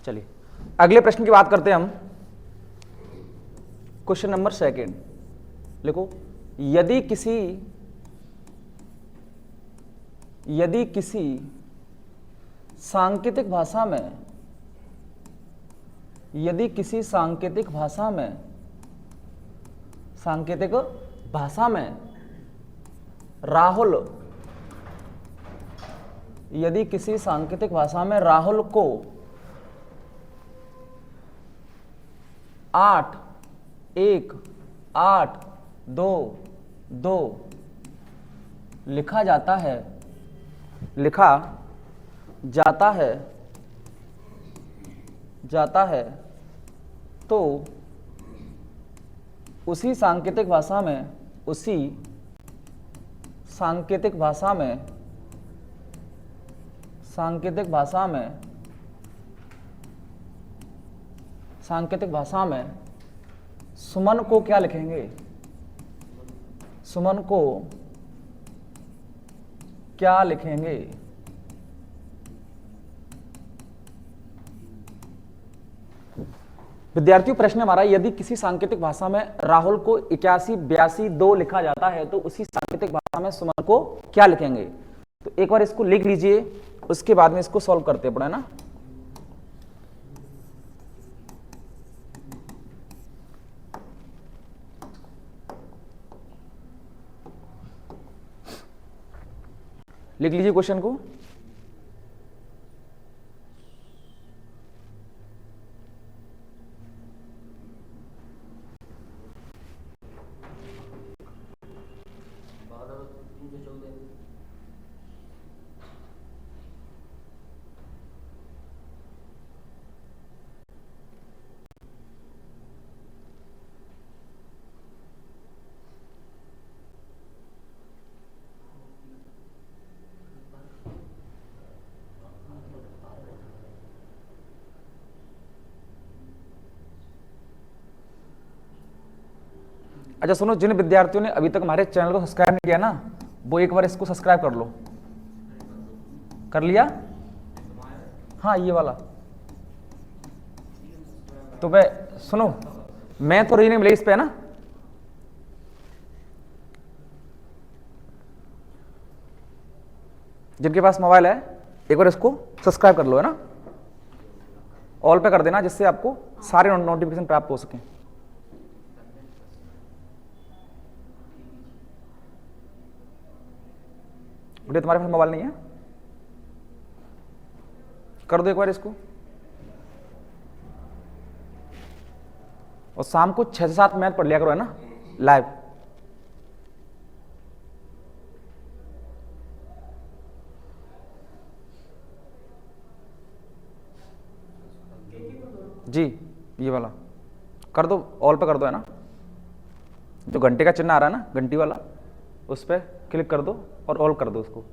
चलिए अगले प्रश्न की बात करते हैं हम। क्वेश्चन नंबर 2 लिखो। यदि किसी सांकेतिक भाषा में राहुल को 8-1-8-2-2 लिखा जाता है तो उसी सांकेतिक भाषा में सुमन को क्या लिखेंगे? सुमन को क्या लिखेंगे? विद्यार्थियों प्रश्न हमारा, यदि किसी सांकेतिक भाषा में राहुल को 81-82 लिखा जाता है तो उसी सांकेतिक भाषा में सुमन को क्या लिखेंगे? तो एक बार इसको लिख लीजिए, उसके बाद में इसको सॉल्व करते पड़े ना। लिख लीजिए क्वेश्चन को। अच्छा सुनो, जिन विद्यार्थियों ने अभी तक हमारे चैनल को सब्सक्राइब नहीं किया ना, वो एक बार इसको सब्सक्राइब कर लो। कर लिया? हाँ ये वाला। तो मैं सुनो, मैं तो रीडिंग मिले इस पे ना। जिनके पास मोबाइल है एक बार इसको सब्सक्राइब कर लो, है ना। ऑल पे कर देना जिससे आपको सारे नोटिफिकेशन प्राप्त हो सके। बेटे तुम्हारे पास मोबाइल नहीं है? कर दो एक बार इसको। और शाम को 6 से 7 मैथ पढ़ लिया करो, है ना, लाइव। जी ये वाला कर दो, ऑल पे कर दो, है ना। जो घंटे का चिन्ह आ रहा है ना, घंटी वाला, उस पर क्लिक कर दो और ऑल कर दो उसको।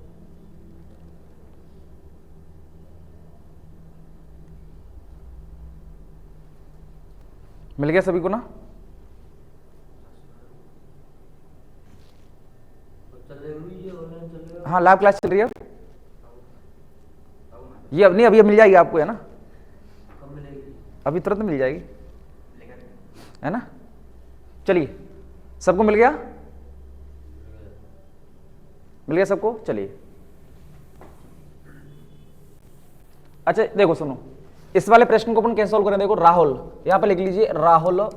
मिल गया सभी को ना? हाँ लाइव क्लास चल रही है। ये अब नहीं, अभी मिल जाएगी आपको, है ना। अभी तुरंत मिल जाएगी, है ना। चलिए सबको मिल गया? मिल गया सबको? चलिए अच्छा देखो सुनो, इस वाले प्रश्न को अपन कैसे सॉल्व करें? देखो राहुल, यहां पर लिख लीजिए राहुल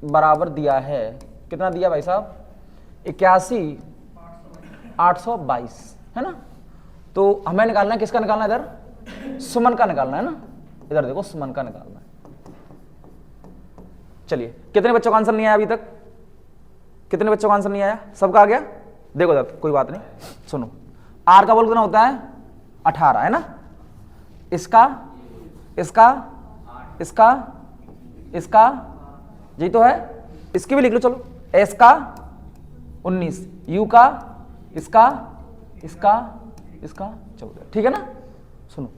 बराबर दिया है, कितना दिया भाई साहब? 81-822, है ना। तो हमें निकालना है, किसका निकालना है? इधर सुमन का निकालना है ना। इधर देखो सुमन का निकालना है। चलिए कितने बच्चों का आंसर नहीं आया अभी तक? कितने बच्चों का आंसर नहीं आया? सबका आ गया? देखो इधर, कोई बात नहीं, सुनो। आर का बोल कितना होता है? 18, है ना। इसका यही तो है। इसकी भी लिख लो चलो। एस का 19, यू का, इसका 14, ठीक है ना। सुनो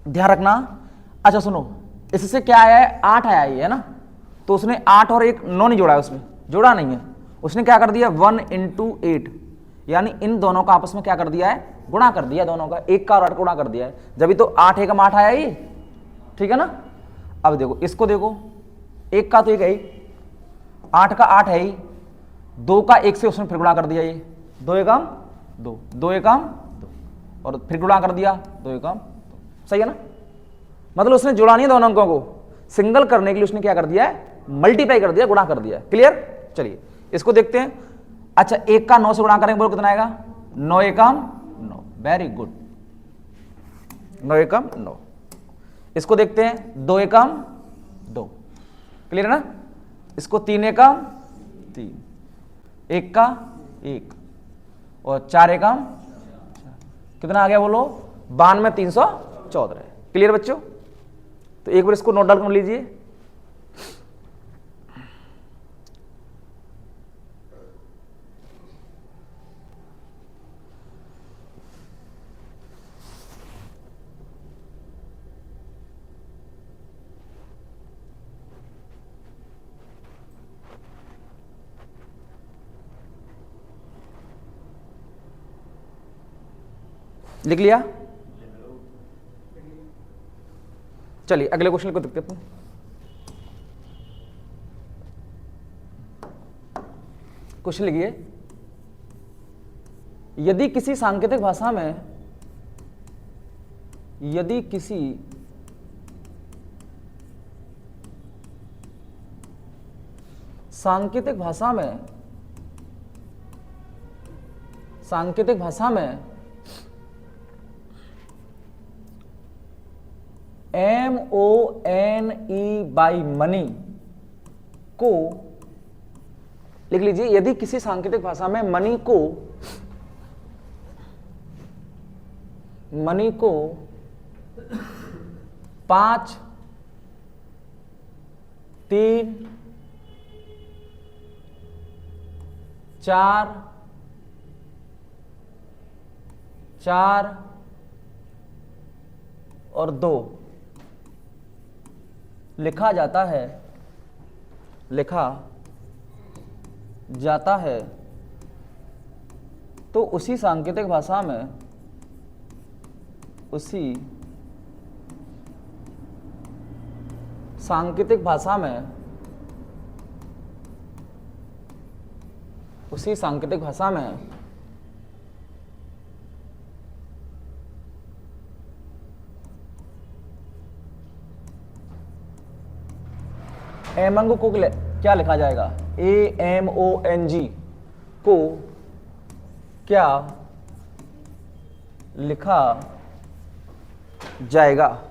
ध्यान रखना। अच्छा सुनो, इससे क्या आया है? 8 आया है ना। तो उसने 8 और 1 9 नहीं जोड़ा है, उसमें जोड़ा नहीं है। उसने क्या कर दिया? 1 × 8, यानी इन दोनों का आपस में क्या कर दिया है? गुणा कर दिया दोनों का, 1 का और 8 गुणा कर दिया है। जब तो 8 × 8 आया ये, ठीक है ना। अब देखो इसको देखो, एक का तो एक है ही, 8 का 8 है ही, 2 का 1 से उसने फिर गुणा कर दिया, ये 2 एकम 2, 2 एकम 2, और फिर गुणा कर दिया 2 एकम 2, सही है ना। मतलब उसने जुड़ा नहीं दोनों अंकों को, सिंगल करने के लिए उसने क्या कर दिया है, मल्टीप्लाई कर दिया, गुणा कर दिया। क्लियर। चलिए इसको देखते हैं। अच्छा 1 का 9 से गुणा करेंगे, बोलो कितना आएगा, 9 एकम 9, वेरी गुड, 9 एकम 9। इसको देखते हैं, 2 एकम 2, क्लियर है ना। इसको 3 एकम 3, 1 का 1 और 4 एकम, कितना आ गया बोलो, 92,314 है। क्लियर बच्चों। तो एक बार इसको नोट डाउन कर लीजिए। लिख लिया। चलिए अगले क्वेश्चन को देखते हैं। क्वेश्चन लिखिए, यदि किसी सांकेतिक भाषा में, यदि किसी सांकेतिक भाषा में, सांकेतिक भाषा में MONE बाई मनी को लिख लीजिए। यदि किसी सांकेतिक भाषा में मनी को 5 3 4 4 और 2 लिखा जाता है, लिखा जाता है, तो उसी सांकेतिक भाषा में, उसी सांकेतिक भाषा में, उसी सांकेतिक भाषा में एमंग को क्या लिखा जाएगा, AMONG को क्या लिखा जाएगा।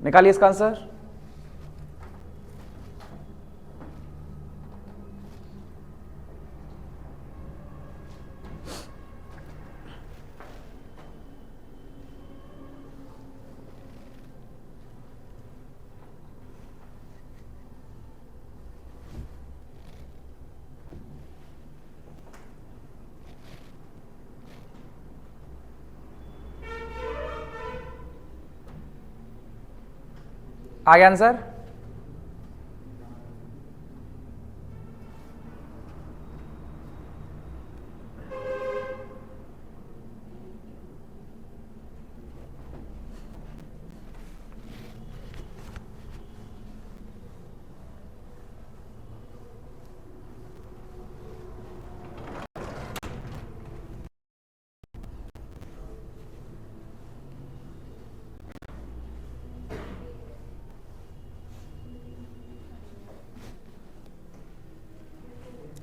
निकालिए इसका आंसर। आ गया आंसर।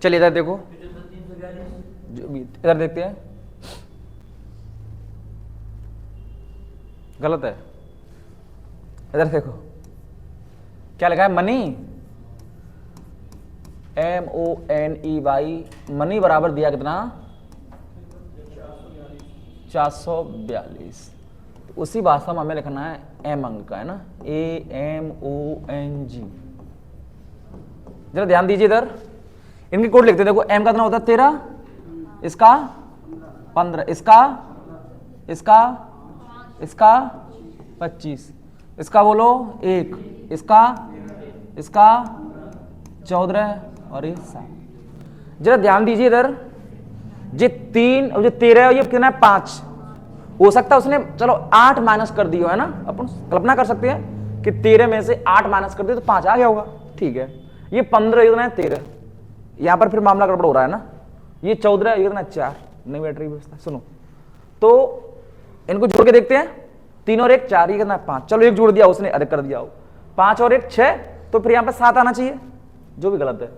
चलिए इधर देखो, इधर देखते हैं, गलत है। इधर देखो क्या लिखा है, मनी, MONE मनी बराबर दिया कितना, 442। तो उसी भाषा में हमें लिखना है एमंग का, है ना, AMONG। जरा ध्यान दीजिए इधर, इनके कोड लिखते हैं। देखो m का कितना होता है 13, इसका 15, इसका 25, इसका बोलो 1, इसका 14 और ये 7। जरा ध्यान दीजिए इधर, ये 3 और ये 13 और ये कितना है 5। हो सकता है उसने चलो 8 माइनस कर दिया है ना, अपन कल्पना कर सकते हैं कि 13 में से 8 माइनस कर दिया तो 5 आ गया होगा, ठीक है। ये 15 इतना है 13, यहां पर फिर मामला गड़बड़ हो रहा है ना। ये 14 इतना 4, नहीं बैटरी व्यवस्था। सुनो तो इनको जोड़ के देखते हैं, 3 और 1 4, ये कितना 5। चलो एक जोड़ दिया उसने, अधिक कर दिया हो, 5 और 1 6, तो फिर यहां पर 7 आना चाहिए, जो भी गलत है।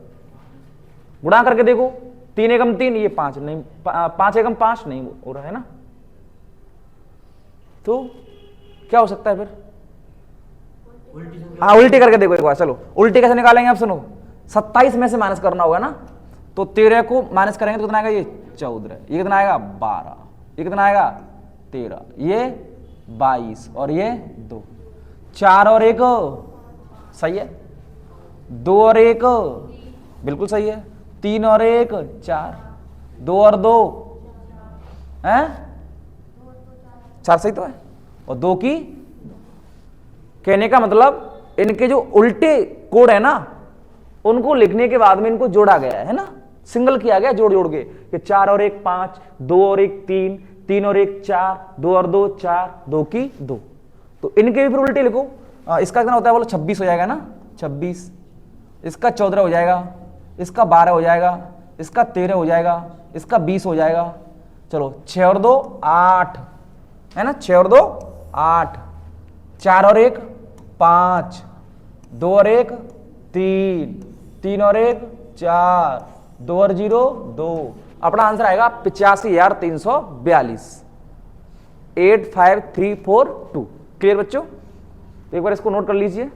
गुणा करके देखो, 3 एकम 3, ये 5 नहीं, 5 एकम 5 नहीं हो रहा है ना। तो क्या हो सकता है फिर? हाँ उल्टी करके देखो एक बार। चलो उल्टी कैसे निकालेंगे आप, सुनो 27 में से माइनस करना होगा ना, तो 13 को माइनस करेंगे तो कितना आएगा, ये 14, ये कितना आएगा 12, ये कितना आएगा 13, ये 22 और ये 2, 4 और 1 सही है, 2 और 1 बिल्कुल सही है, 3 और 1 4, 2 और 2 हैं 4 सही तो है, और 2 की, कहने का मतलब इनके जो उल्टे कोड है ना उनको लिखने के बाद में इनको जोड़ा गया है ना, सिंगल किया गया जोड़ जोड़ के, कि 4 और 1 5, 2 और 1 3, 3 और 1 4, 2 और 2 4, 2 की 2। तो इनके भी फिर उल्टे लिखो। इसका कितना होता है बोलो 26 हो जाएगा ना, 26, इसका 14 हो जाएगा, इसका 12 हो जाएगा, इसका 13 हो जाएगा, इसका 20 हो जाएगा। चलो 6 और 2 8 है ना, 6 और 2 8, 4 और 1 5, 2 और 1 3, 3 और 1 4, 2 और 0 2। अपना आंसर आएगा 85,342, 85342। क्लियर बच्चों? तो एक बार इसको नोट कर लीजिए।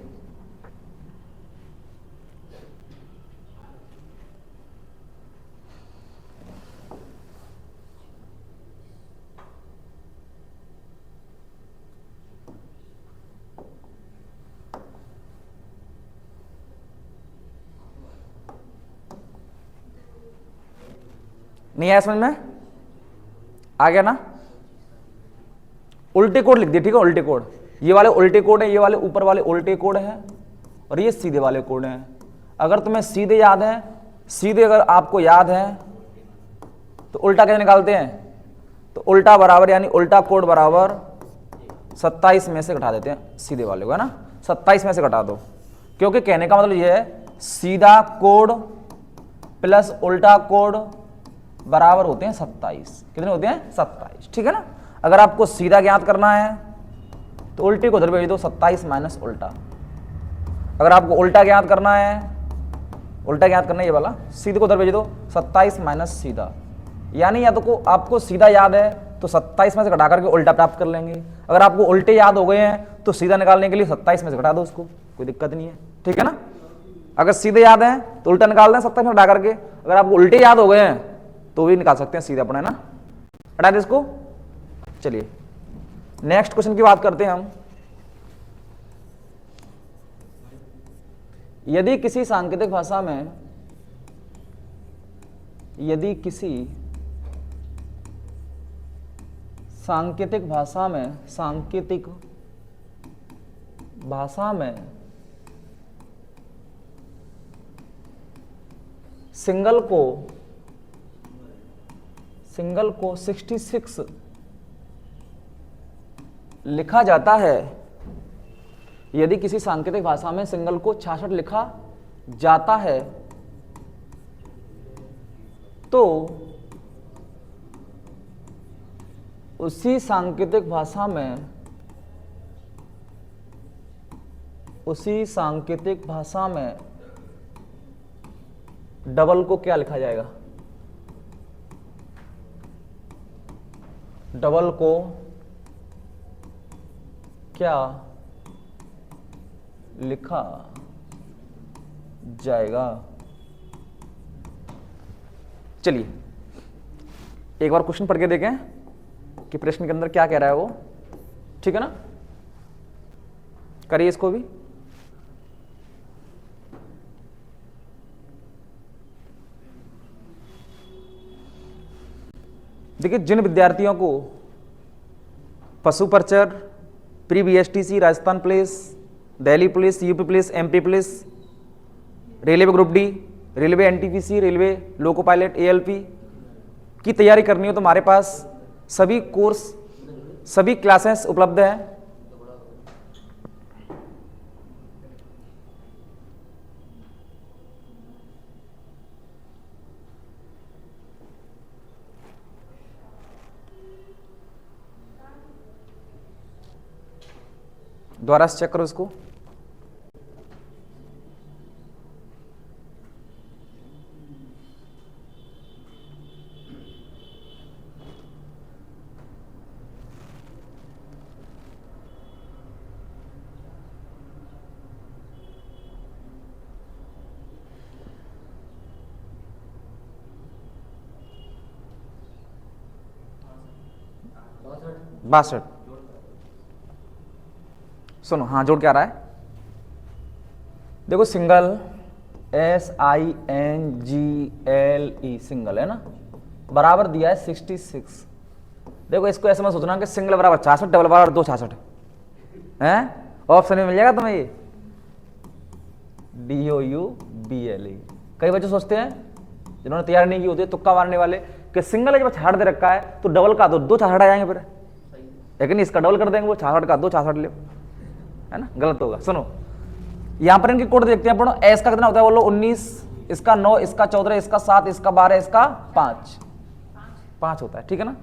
नहीं आया समझ में? आ गया ना? उल्टे कोड लिख दिए, ठीक है, उल्टे कोड। ये वाले उल्टे कोड है, ये वाले ऊपर वाले उल्टे कोड है, और ये सीधे वाले कोड हैं। अगर तुम्हें सीधे याद है, सीधे अगर आपको याद है तो उल्टा कैसे निकालते हैं? तो उल्टा बराबर यानी उल्टा कोड बराबर 27 में से घटा देते हैं सीधे वाले को, है ना। 27 में से घटा दो, क्योंकि कहने का मतलब ये है सीधा कोड प्लस उल्टा कोड बराबर होते हैं 27। कितने होते हैं? 27, ठीक है ना। अगर आपको सीधा ज्ञात करना है तो उल्टे को उधर भेज दो, 27 माइनस उल्टा। अगर आपको उल्टा ज्ञात करना है, उल्टा ज्ञात करना है ये वाला, सीधे को उधर भेज दो, 27 माइनस सीधा। यानी या तो आपको सीधा याद है तो 27 में से घटा करके उल्टा प्राप्त कर लेंगे। अगर आपको उल्टे याद हो गए हैं तो सीधा निकालने के लिए 27 में से घटा दो उसको, कोई दिक्कत नहीं है, ठीक है ना। अगर सीधे याद है तो उल्टा निकाल दें 27 में घटा करके। अगर आपको उल्टे याद हो गए हैं तो भी निकाल सकते हैं सीधे अपने, ना। हटा दे इसको। चलिए नेक्स्ट क्वेश्चन की बात करते हैं हम। यदि किसी सांकेतिक भाषा में, यदि किसी सांकेतिक भाषा में, सांकेतिक भाषा में सिंगल को 66 लिखा जाता है, यदि किसी सांकेतिक भाषा में सिंगल को 66 लिखा जाता है तो उसी सांकेतिक भाषा में, उसी सांकेतिक भाषा में डबल को क्या लिखा जाएगा? डबल को क्या लिखा जाएगा? चलिए एक बार क्वेश्चन पढ़ के देखें कि प्रश्न के अंदर क्या कह रहा है वो, ठीक है ना। करिए इसको भी। देखिए जिन विद्यार्थियों को पशु percher, pre BSTC, Rajasthan police, Delhi police, UP police, MP police, railway group D, railway NTPC, railway loco pilot, ALP की तैयारी करनी हो तो हमारे पास सभी कोर्स, सभी क्लासेस उपलब्ध हैं। दोबारा से चेक करो इसको। बासठ। सुनो, हाँ जोड़ क्या रहा है, देखो सिंगल SINGLE सिंगल है ना, बराबर दिया है 66। देखो इसको ऐसे में सोचना कि सिंगल बराबर 66, डबल बराबर 266 है। ऑप्शन में मिल जाएगा तुम्हें ये DOUBLE। कई बच्चे सोचते हैं जिन्होंने तैयारी नहीं की होती है, तुक्का मारने वाले, कि सिंगल जब 66 दे रखा है तो डबल का 266 आ जाएंगे फिर, लेकिन इसका डबल कर देंगे, वो 66 का 266 ले, है ना, गलत होगा। सुनो यहां पर इनके कोड देखते हैं अपन। एस का कितना होता है बोलो, 19, इसका 9, इसका 14, इसका 7, इसका 12, इसका 5 होता है, ठीक है ना।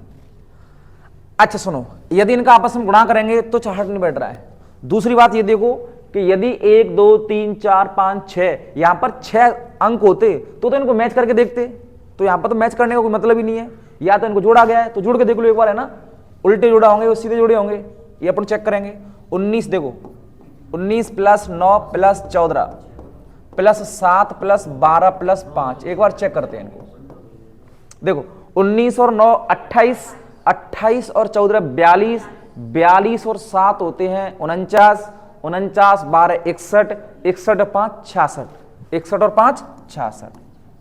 अच्छा सुनो, यदि इनका आपस में गुणा करेंगे तो 66 नहीं बैठ रहा है। दूसरी बात ये देखो कि यदि 1 2 3 4 5 6 यहां पर 6 अंक होते तो इनको मैच करके देखते, तो यहां पर तो मैच करने का कोई मतलब ही नहीं है। या तो इनको जोड़ा गया है तो जोड़ के देख लो एक बार, है ना, उल्टे जोड़ा होंगे वो सीधे जोड़े होंगे, ये अपन चेक करेंगे। 19 देखो, 19 + 9 + 14 + 7 + 12 + 5, एक बार चेक करते हैं इनको। देखो 19 और 9 28, 28 और 14 42, 42 और 7 होते हैं 49, 49 12 61, 61 और 5 66, 61 और 5 66,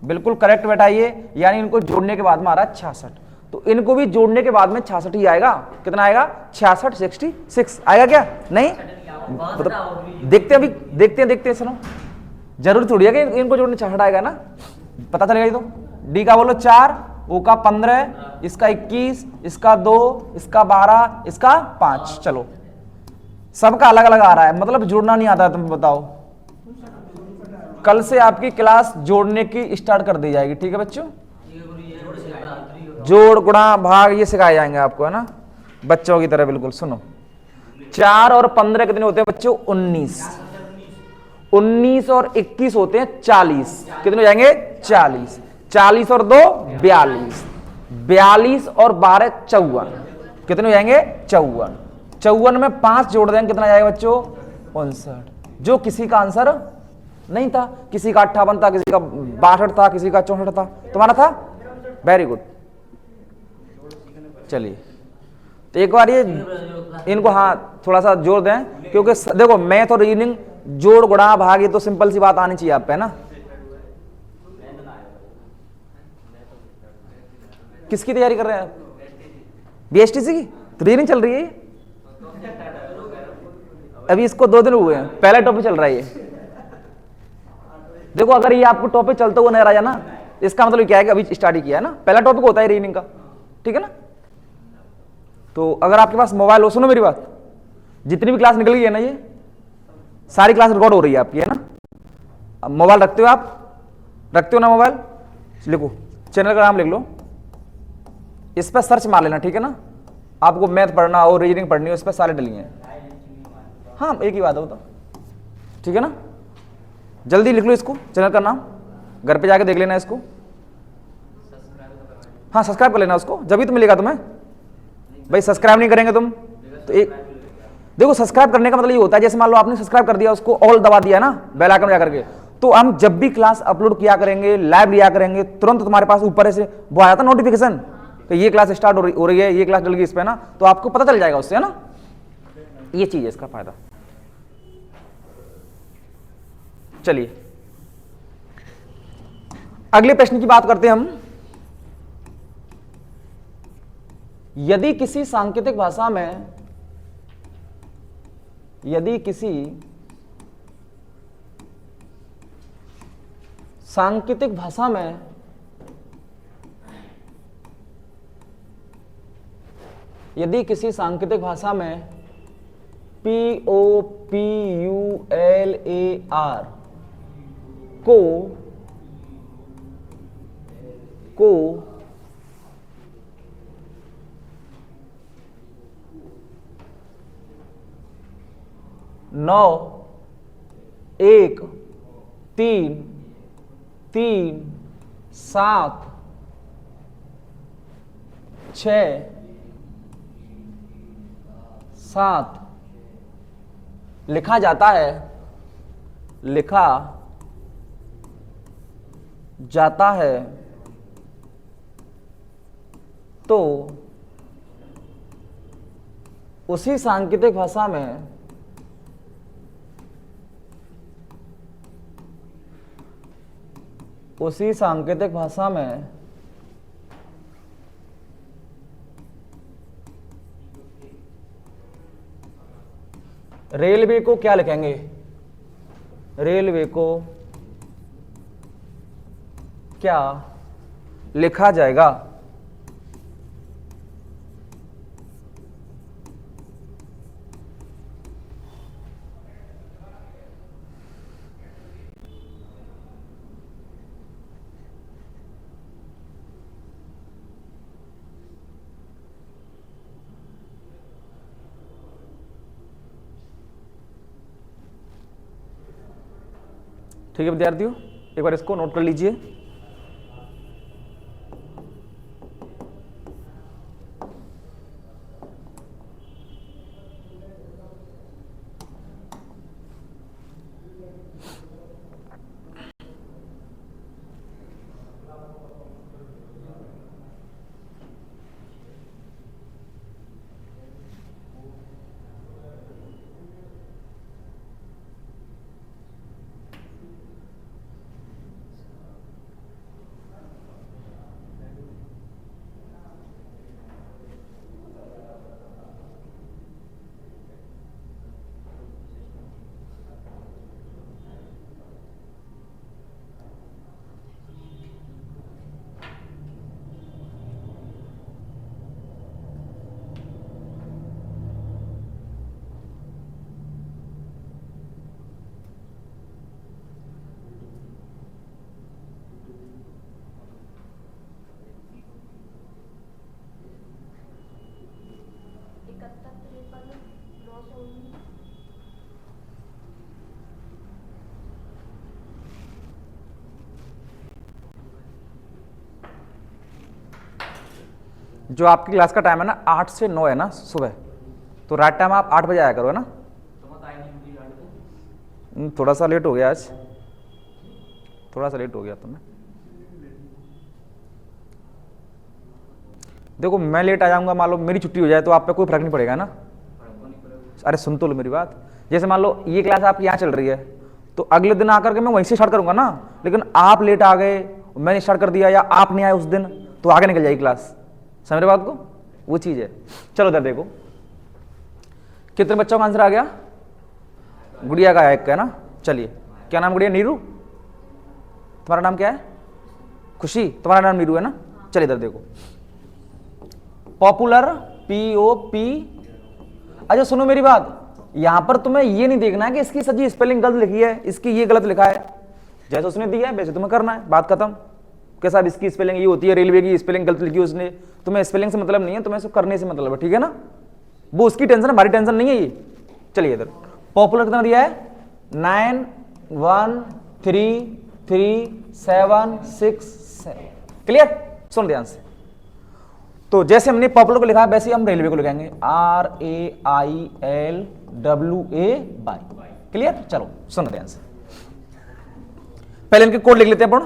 बिल्कुल करेक्ट बेटा ये, यानी इनको जोड़ने के बाद में आ रहा है 66, तो इनको भी जोड़ने के बाद में 66 ही आएगा। कितना आएगा? 66 66 आएगा क्या? नहीं मतलब देखते हैं, अभी देखते हैं सुनो, जरूर थोड़ी है कि इनको जोड़ने 66 आएगा ना, पता चलेगा ये तो। डी का बोलो 4, ओ का 15, इसका 21, इसका 2, इसका 12, इसका 5, चलो सबका अलग अलग आ रहा है, मतलब जोड़ना नहीं आता है। तुम बताओ, कल से आपकी क्लास जोड़ने की स्टार्ट कर दी जाएगी, ठीक है बच्चों। जोड़ गुणा भाग ये सिखाए जाएंगे आपको, है ना, बच्चों की तरह बिल्कुल। सुनो 4 और 15 कितने होते हैं बच्चों? 19, 19 और 21 होते हैं 40, कितने हो जाएंगे? 40, 40 और 2 42, 42 और 12 54, कितने हो जाएंगे? 54, 54 में 5 जोड़ देंगे, कितना जाएगा बच्चों? 59, जो किसी का आंसर नहीं था, किसी का 58 था, किसी का 62 था, किसी का 64 था, तुम्हारा था? Very good. चलिए तो एक बार ये इनको हाँ थोड़ा सा जोड़ दें, क्योंकि देखो मैथ और रीजनिंग जोड़ गुणा भाग ये तो सिंपल सी बात आनी चाहिए आप पे, है ना। किसकी तैयारी कर रहे हैं आप? बीएसटीसी की? तो रीजनिंग चल रही है अभी, इसको 2 दिन हुए हैं, पहला टॉपिक चल रहा है ये। देखो अगर ये आपको टॉपिक चलता हुआ नजर आ जाए ना, इसका मतलब क्या है कि अभी स्टार्ट ही किया है ना, पहला टॉपिक होता है रीजनिंग का, ठीक है ना। तो अगर आपके पास मोबाइल हो, सुनो मेरी बात, जितनी भी क्लास निकल गई है ना, ये सारी क्लास रिकॉर्ड हो रही है आपकी, है ना। अब मोबाइल रखते हो, आप रखते हो ना मोबाइल, लिखो चैनल का नाम लिख लो, इस पर सर्च मार लेना, ठीक है ना। आपको मैथ पढ़ना और रीजनिंग पढ़नी हो, इस पर सारे डली हैं। हाँ एक ही बात है वो तो, ठीक है ना। जल्दी लिख लो इसको, चैनल का नाम, घर पे जाके देख लेना इसको। हाँ सब्सक्राइब कर लेना उसको, जब भी तो मिलेगा तुम्हें भाई। सब्सक्राइब नहीं करेंगे तुम तो एक देखो, सब्सक्राइब करने का मतलब ये होता है, जैसे मान लो आपने सब्सक्राइब कर दिया, उसको ऑल दबा दिया ना बेल आइकन में जाकर के, तो हम जब भी क्लास अपलोड किया करेंगे, लाइव लिया करेंगे, तुरंत तुम्हारे पास ऊपर से वो आया था नोटिफिकेशन कि ये क्लास स्टार्ट हो रही है, ये क्लास डल गई इस पे ना, तो आपको पता चल जाएगा उससे, है ना। ये चीज है इसका फायदा। चलिए अगले प्रश्न की बात करते हैं हम। यदि किसी सांकेतिक भाषा में, यदि किसी सांकेतिक भाषा में यदि किसी सांकेतिक भाषा में POPULAR को नौ, एक, तीन, तीन, सात, छ, सात लिखा जाता है, लिखा जाता है, तो उसी सांकेतिक भाषा में रेलवे को क्या लिखेंगे? रेलवे को क्या लिखा जाएगा? ठीक है विद्यार्थियों, एक बार इसको नोट कर लीजिए। जो आपकी क्लास का टाइम है ना 8 से 9 है ना सुबह, तो रात टाइम आप 8 बजे आया करो, है ना? थोड़ा सा लेट हो गया आज, थोड़ा सा लेट हो गया तुम्हें। देखो मैं लेट आ जाऊंगा, मान लो मेरी छुट्टी हो जाए तो आप पे कोई फर्क नहीं पड़ेगा ना। अरे सुन तो लो मेरी बात, जैसे मान लो ये क्लास आपकी यहाँ चल रही है तो अगले दिन आकर के मैं वहीं से स्टार्ट करूंगा ना, लेकिन आप लेट आ गए, मैंने स्टार्ट कर दिया या आप नहीं आए उस दिन, तो आगे निकल जाएगी क्लास। समझ रहे बात को? वो चीज है। चलो इधर देखो, कितने बच्चों का आंसर आ गया? गुड़िया का एक है ना। चलिए, क्या नाम गुड़िया? नीरू। तुम्हारा नाम क्या है? खुशी। तुम्हारा नाम नीरू है ना? चलिए इधर देखो, पॉपुलर POP। अच्छा सुनो मेरी बात, यहां पर तुम्हें ये नहीं देखना है कि इसकी सजी स्पेलिंग गलत लिखी है, इसकी ये गलत लिखा है। जैसे उसने दिया है वैसे तुम्हें करना है, बात खत्म। के साथ इसकी स्पेलिंग ये होती है, रेलवे की स्पेलिंग गलत लिखी उसने, तुम्हें स्पेलिंग से मतलब नहीं है, तुम्हें इसको करने से मतलब है, ठीक है ना? वो उसकी टेंशन है, हमारी टेंशन नहीं है ये। चलिए इधर पॉपुलर कितना दिया है? 9 1 3 3 7 6 7। क्लियर? सुन ध्यान से। तो जैसे हमने पॉपुलर को लिखा है वैसे हम रेलवे को लिखेंगे, RAILWAY। क्लियर? चलो सुन ध्यान से, पहले इनके कोड लिख लेते हैं अपन।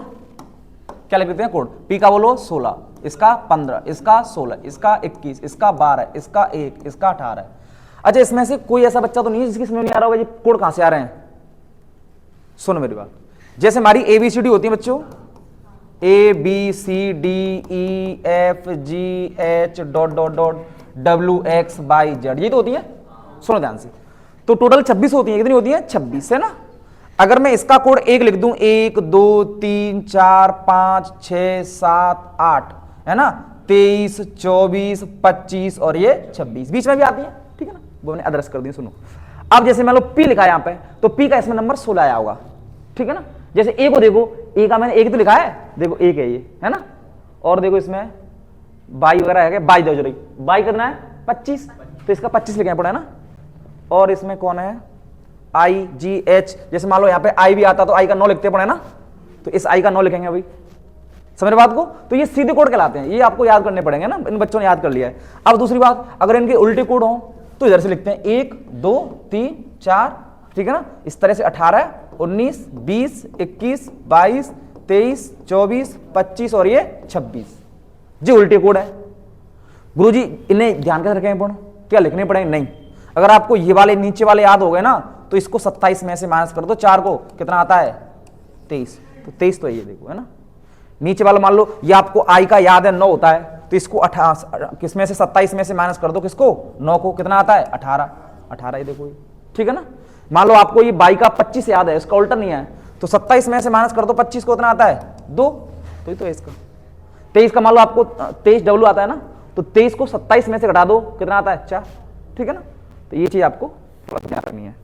क्या लिख लेते हैं कोड? P का बोलो 16, इसका 15, इसका 16, इसका 21, इसका 12, इसका 1, इसका 18। अच्छा इसमें से कोई ऐसा बच्चा तो नहीं है जिसकी समझ नहीं आ रहा होगा ये कोड कहां से आ रहे हैं? सुनो मेरी बात, जैसे हमारी ABCD होती है बच्चों, A B C D E F G H dot dot dot W X Y Z, ये तो होती है। सुनो ध्यान से, तो टोटल 26 होती है। कितनी होती है? 26 है ना। अगर मैं इसका कोड 1 लिख दूं, 1 2 3 4 5 6 7 8 है ना, 23 24 25 और ये 26 बीच में भी आती है, ठीक है ना, वो मैंने अदरस कर दी। सुनो, अब जैसे मान लो पी लिखा है यहाँ पे, तो पी का इसमें नंबर 16 आया होगा, ठीक है ना। जैसे ए को देखो, ए का मैंने 1 तो लिखा है, देखो 1 है ये, है ना। और देखो इसमें बाई वगैरह है, बाई दो रही, बाई करना है 25, तो इसका 25 लिखना पड़ा है ना। और इसमें कौन है? आई जी एच, जैसे मान लो यहाँ पे आई भी आता तो आई का 9 लिखते पड़े ना, तो इस आई का 9 लिखेंगे अभी, समझ बात को। तो ये सीधे कोड कहलाते हैं, ये आपको याद करने पड़ेंगे ना, इन बच्चों ने याद कर लिया है। अब दूसरी बात, अगर इनके उल्टे कोड हो तो इधर से लिखते हैं 1 2 3 4, ठीक है ना, इस तरह से 18 19 20 21 22 23 24 25 और ये 26, जी उल्टे कोड है। गुरुजी इन्हें ध्यान कैसे रखेंगे? पूर्ण क्या लिखने पड़ेंगे? नहीं, अगर आपको ये वाले नीचे वाले याद हो गए ना, तो इसको 27 में से माइनस कर दो, 4 को कितना आता है? 23, तो 23 तो ये देखो, है ना। नीचे वाला मान लो ये आपको आई का याद है 9 होता है, तो इसको 18 किसमें से 27 में से माइनस कर दो, किसको? 9 को, कितना आता है? 18 ये देखो, ठीक है ना। मान लो आपको ये बाई का 25 याद है, इसका उल्टा नहीं है, तो 27 में से माइनस कर दो 25 को, कितना आता है? 2, तो ये तो इसका 23 का मान लो आपको 23 डब्ल्यू आता है ना, तो 23 को 27 में से घटा दो, कितना आता है? 4, ठीक है ना। तो ये चीज आपको ध्यान रखनी है।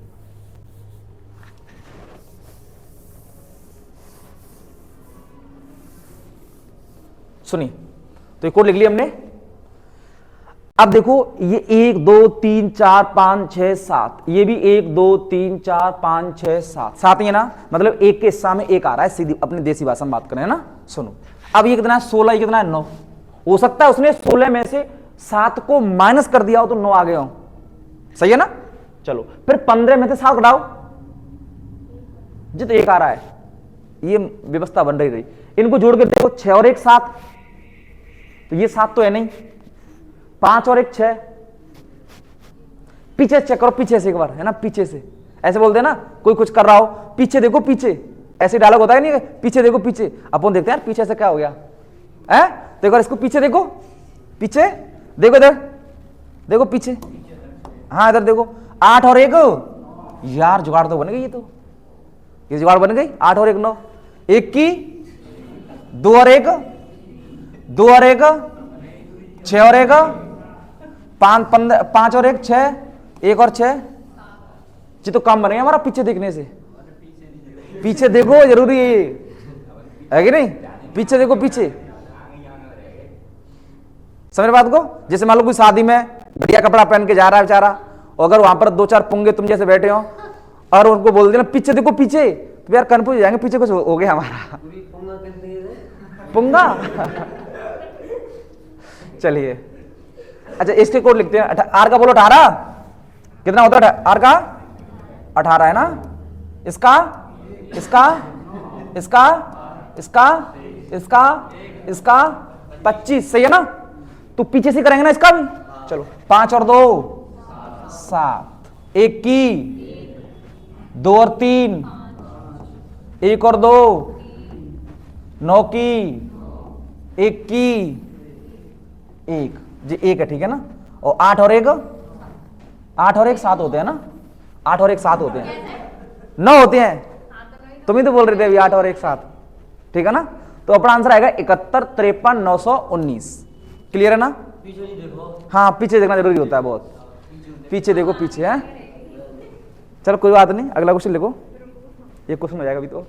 सुनिए, तो ये कोड लिख लिया हमने। अब देखो ये 1 2 3 4 5 6 7, ये भी 1 2 3 4 5 6 7 7 ही है ना, मतलब एक के हिस्सा में एक आ रहा है, सीधी अपनी देसी भाषा में बात करें, है ना। सुनो, अब ये कितना है? 16, ये कितना है? 9। हो सकता है उसने 16 में से 7 को माइनस कर दिया हो तो 9 आ गए हो, सही है ना। चलो फिर 15 में से 7 घटाओ, जी तो 1 आ रहा है, ये व्यवस्था बन रही। इनको जोड़ के देखो, 6 और 1 7, तो ये 7 तो है नहीं, 5 और 1 6, पीछे चेक करो, पीछे से एक बार, है ना, पीछे से ऐसे बोलते हैं ना, कोई कुछ कर रहा हो, पीछे देखो, पीछे ऐसे डायलॉग होता है नहीं, पीछे देखो पीछे, अपन देखते हैं पीछे से क्या हो गया है, तो एक बार इसको पीछे देखो, पीछे देखो, इधर देखो पीछे, हाँ इधर देखो, 8 और 1, यार जुगाड़ तो बन गई, ये जुगाड़ बन गई, 8 और 1 9, 1 की 2 और 1 2 और 1 6 और 1 5 और 1 6, 1 और 6, जी तो काम बनेगा हमारा पीछे देखने से। पीछे देखो, जरूरी है कि नहीं? पीछे देखो, पीछे, समझ बात को। जैसे मान लो कोई शादी में बढ़िया कपड़ा पहन के जा रहा है बेचारा, और अगर वहां पर 2 4 पुंगे तुम जैसे बैठे हो और उनको बोल देना पीछे देखो पीछे, तो यार कंफ्यूज हो जाएंगे, पीछे कुछ हो गया हमारा पुंगा। चलिए, अच्छा इसके कोड लिखते हैं। आर का बोलो 18, कितना होता है आर का? 18 है ना। इसका इसका इसका इसका इसका इसका 25, सही है ना। तो पीछे से करेंगे ना इसका भी। चलो 5 और 2 7, 1 की 2 और 3, 1 और 2 9 की, 1 की 1, जी 1 है, ठीक है ना। और 8 और 1 7 होते हैं ना, 8 और 1 7 होते हैं, 9 होते हैं, तुम ही तो बोल रहे थे अभी 8 और 1 7, ठीक है ना। तो अपना आंसर आएगा 71 53 919। क्लियर है ना? हाँ पीछे देखना जरूरी होता है बहुत, पीछे देखो पीछे है। चलो कोई बात नहीं, अगला क्वेश्चन लिखो, ये क्वेश्चन हो जाएगा अभी तो।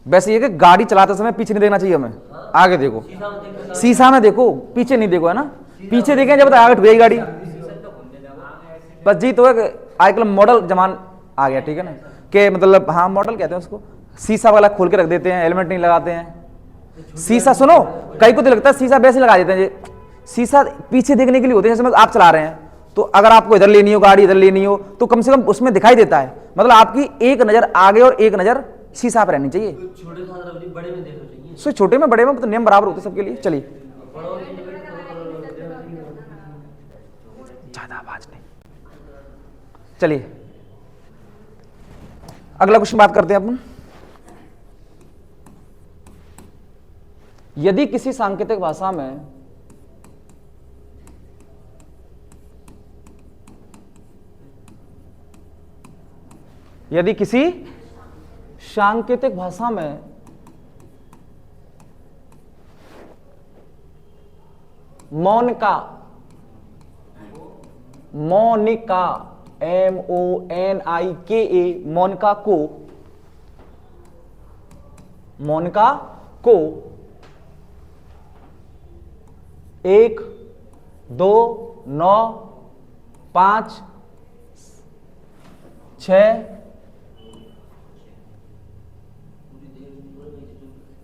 वैसे ये कि गाड़ी चलाते समय पीछे नहीं देखना चाहिए हमें, आगे देखो, शीशा में देखो, पीछे नहीं देखो, है ना। पीछे देखें जब तक आगे ठुकेगी गाड़ी, बस जी। तो आजकल मॉडल जमान आ गया, ठीक है ना, कि मतलब हाँ मॉडल कहते हैं उसको, शीशा वाला खोल के रख देते हैं, हेलमेट नहीं लगाते हैं। शीशा सुनो, कई को तो लगता है शीशा वैसे लगा देते हैं, ये शीशा पीछे देखने के लिए होते हैं। जैसे आप चला रहे हैं तो अगर आपको इधर लेनी हो गाड़ी, इधर लेनी हो, तो कम से कम उसमें दिखाई देता है, मतलब आपकी एक नजर आगे और एक नजर शीशा पर रहनी चाहिए। छोटे में बड़े में तो नियम बराबर होते सबके लिए। चलिए ज्यादा आवाज नहीं, चलिए अगला क्वेश्चन बात करते हैं अपन। यदि किसी सांकेतिक भाषा में मोनिका मोनिका को 1 2 9 5 6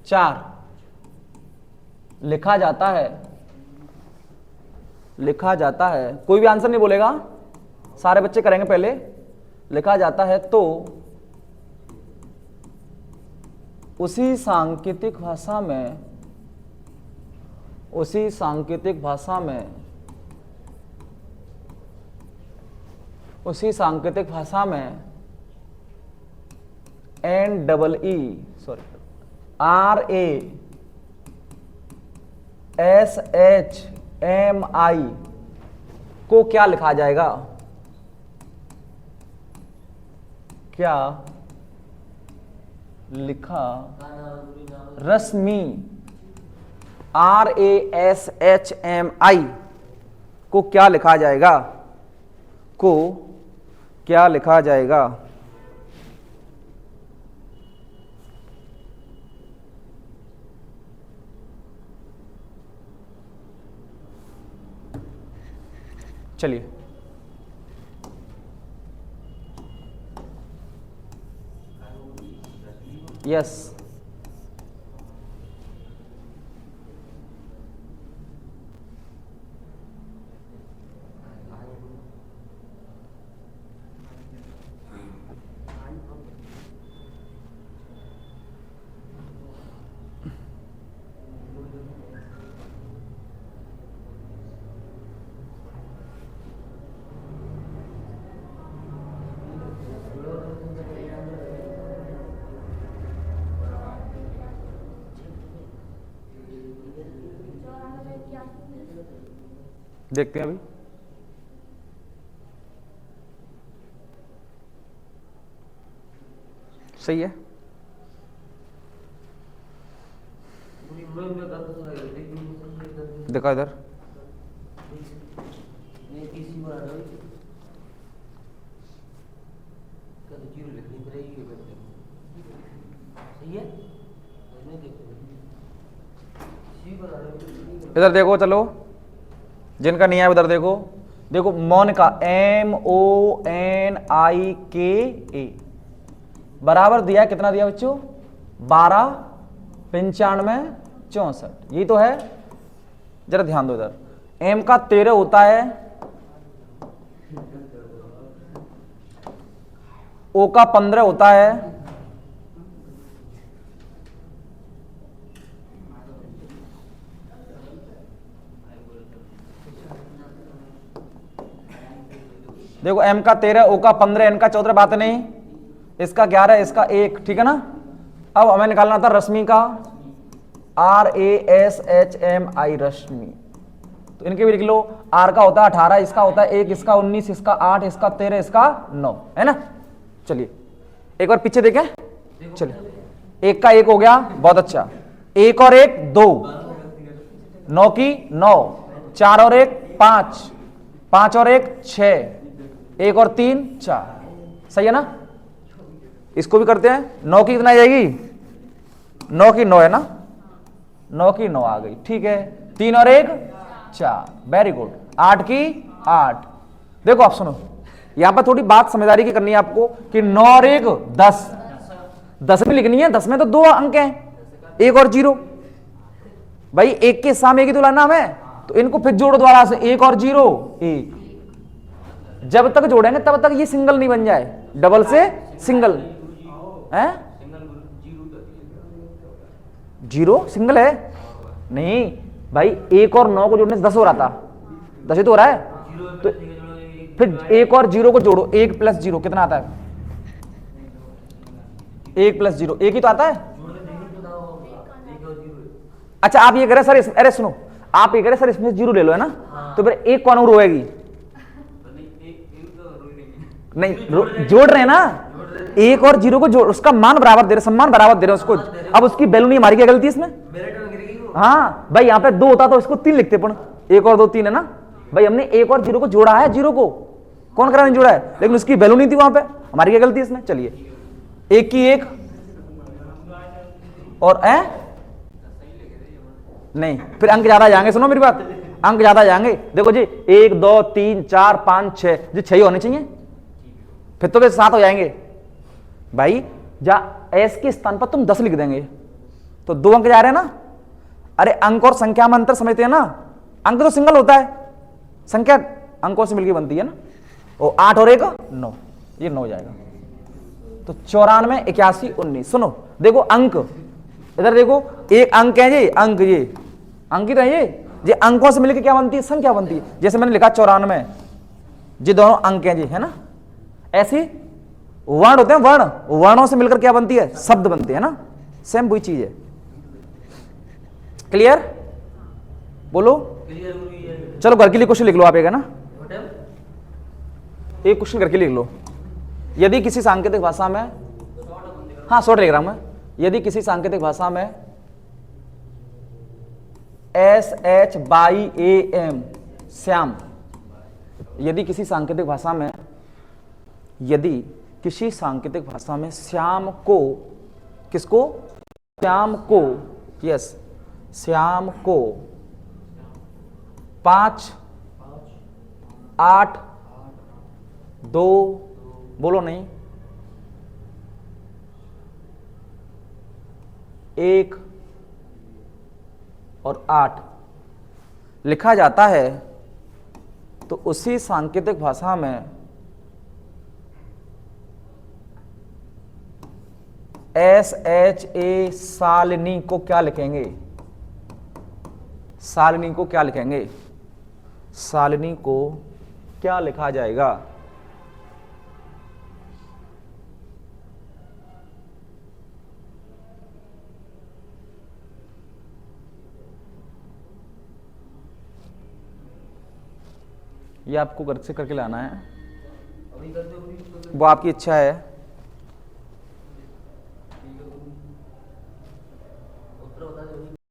4 लिखा जाता है, कोई भी आंसर नहीं बोलेगा, सारे बच्चे करेंगे पहले। लिखा जाता है तो उसी सांकेतिक भाषा में RASHMI को क्या लिखा जाएगा? क्या लिखा रश्मि RASHMI को क्या लिखा जाएगा? चलिए यस देखते हैं अभी। सही है, देखा इधर। इधर देखो, चलो जिनका नहीं है उधर देखो। मोनिका MONIKA बराबर दिया है, कितना दिया बच्चों? 12 95 64, यही तो है। जरा ध्यान दो इधर। M का 13 होता है, O का 15 होता है, देखो M का 13, O का 15, N का 14, बात नहीं। इसका 11, इसका 1, ठीक है ना। अब हमें निकालना था रश्मि का, RASHMI रश्मि। तो इनके भी लिख लो। R का होता है 18, इसका होता है 1, इसका 19, इसका 8, इसका 13, इसका 9, है ना। चलिए एक बार पीछे देखें। चलिए 1 का 1 हो गया, बहुत अच्छा। 1 और 1 2, 9 की 9, 4 और 1 5, 5 और 1 6, 1 और 3 4, सही है ना। इसको भी करते हैं। 9 की कितना आ जाएगी? 9 की 9 है ना, 9 की 9 आ गई, ठीक है। 3 और 1 4, वेरी गुड। 8 की 8। देखो आप सुनो, यहां पर थोड़ी बात समझदारी की करनी है आपको कि 9 और 1 10, 10 में लिखनी है। 10 में तो 2 अंक हैं, 1 और 0। भाई 1 के सामने 1 ही तो लाना हमें, तो इनको फिर जोड़ो दोबारा से। 1 और 0 1। जब तक जोड़ेंगे तब तक ये सिंगल नहीं बन जाए, डबल से सिंगल है। 0 सिंगल है नहीं भाई। 1 और 9 को जोड़ने से 10 हो रहा था, 10 ही तो हो रहा है। तो फिर 1 और 0 को जोड़ो, 1 + 0 कितना आता है? 1 + 0 एक ही तो आता है। अच्छा आप ये करें सर अरे सुनो, आप ये करें सर इसमें 0 ले लो है ना, तो फिर एक कौन रोएगी? नहीं जोड़ रहे हैं ना, 1 और 0 को जोड़, उसका मान बराबर दे रहे, सम्मान बराबर दे रहे हैं उसको। अब उसकी वैल्यू नहीं, हमारी क्या गलती है इसमें? हाँ भाई यहाँ पे 2 होता तो इसको 3 लिखते, पण 1 और 2 3 है ना भाई, हमने 1 और 0 को जोड़ा है, 0 को कौन करा नहीं जोड़ा है, लेकिन उसकी वैल्यू नहीं थी वहां पे, हमारी क्या गलती है इसमें? चलिए 1 की 1 और नहीं, फिर अंक ज्यादा जाएंगे, सुनो मेरी बात, अंक ज्यादा जाएंगे। देखो जी 1 2 3 4 5 6 जी 6 होने चाहिए, फिर तो वे 7 हो जाएंगे भाई। जा एस के स्थान पर तुम 10 लिख देंगे तो 2 अंक जा रहे हैं ना। अरे अंक और संख्या में अंतर समझते हैं ना, अंक तो सिंगल होता है, संख्या अंकों से मिलकर बनती है ना। और 8 और 1 9, ये 9 हो जाएगा। तो 94 81 19। सुनो देखो अंक इधर देखो, एक अंक है जी, अंक ये अंकित है ये अंकों से मिलकर क्या बनती है? संख्या बनती है। जैसे मैंने लिखा 94, ये दोनों अंक हैं जी, है ना। ऐसे वर्ण होते हैं, वर्ण, वर्णों से मिलकर क्या बनती है? शब्द बनते हैं ना, सेम वही चीज है। क्लियर? बोलो। चलो घर के लिए क्वेश्चन लिख लो आप एक, है ना, एक क्वेश्चन घर के लिए लिख लो। यदि किसी सांकेतिक भाषा में, हाँ शॉर्ट लिख रहा हूं मैं, यदि किसी सांकेतिक भाषा में SHYAM श्याम, यदि किसी सांकेतिक भाषा में, यदि किसी सांकेतिक भाषा में श्याम को, किसको? श्याम को, यस श्याम को 5 8 2 बोलो नहीं 1 और 8 लिखा जाता है, तो उसी सांकेतिक भाषा में SHA शालिनी को क्या लिखेंगे? शालिनी को क्या लिखेंगे? शालिनी को क्या लिखा जाएगा? ये आपको घर से करके लाना है, वो आपकी इच्छा है।